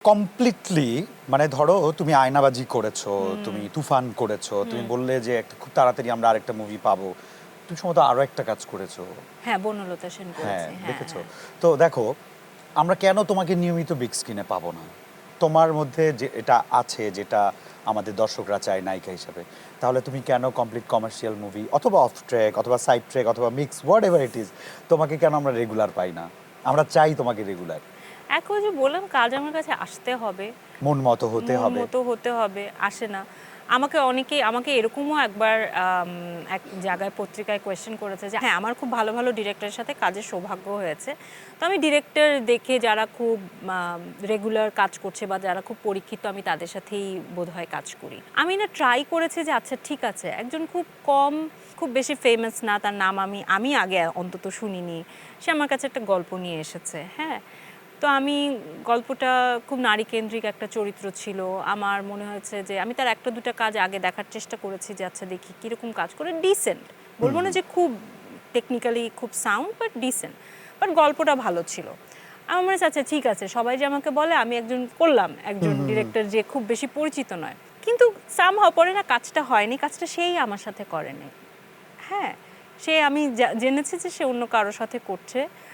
Completely মানে ধরো তুমি আয়নাবাজি করেছো, তুমি তুফান করেছো, তুমি বললে যে খুব তাড়াতাড়ি আমরা আরেকটা মুভি পাবো, তুমি সম্ভবত আরো একটা কাজ করেছো। হ্যাঁ, বনলতা সেন হ্যাঁ, করেছি। দেখেছো। তো দেখো, আমরা কেন তোমাকে নিয়মিত বিগ স্ক্রিনে পাবো না? তোমার মধ্যে যে এটা আছে, যেটা আমাদের দর্শকরা চায় নায়িকা হিসেবে, তাহলে তুমি কেন কমপ্লিট কমার্শিয়াল মুভি অথবা অফ ট্র্যাক অথবা সাইড ট্র্যাক অথবা mix what ever it is, তোমাকে কেন আমরা রেগুলার পাই না? আমরা চাই তোমাকে রেগুলার। একই যে বললাম, কাজ আমার কাছে আসতে হবে, মন মতো হতে মন হবে। মতো হতে হবে, আসে না। আমাকে এরকমও একবার এক জায়গায় পত্রিকায় কোয়েশ্চেন করেছে যে হ্যাঁ, আমার খুব ভালো ভালো ডিরেক্টরের সাথে কাজের সৌভাগ্য হয়েছে। তো আমি ডিরেক্টর দেখে যারা খুব রেগুলার কাজ করছে বা যারা খুব পরীক্ষিত, আমি তাদের সাথেই বোধহয় কাজ করি। আমি না ট্রাই করেছি যে আচ্ছা ঠিক আছে, একজন খুব বেশি ফেমাস না, তার নাম আমি আগে অন্তত শুনিনি, সে আমার কাছে একটা গল্প নিয়ে এসেছে। হ্যাঁ, তো আমি গল্পটা খুব নারীকেন্দ্রিক একটা চরিত্র ছিল। আমার মনে হয়েছে যে আমি তার একটা দুটা কাজ আগে দেখার চেষ্টা করেছি যে আচ্ছা দেখি কীরকম কাজ করে, ডিসেন্ট, বলবো না যে খুব টেকনিক্যালি খুব সাউন্ড, বাট ডিসেন্ট, বাট গল্পটা ভালো ছিল। আমার মনে হচ্ছে আচ্ছা ঠিক আছে, সবাই যে আমাকে বলে আমি একজন ডিরেক্টর যে খুব বেশি পরিচিত নয়, কিন্তু সামহাও পরে না কাজটা হয়নি, কাজটা সেই আমার সাথে করেনি। হ্যাঁ, আমি জেনেছি যে সে অন্য কারোর সাথে করছে।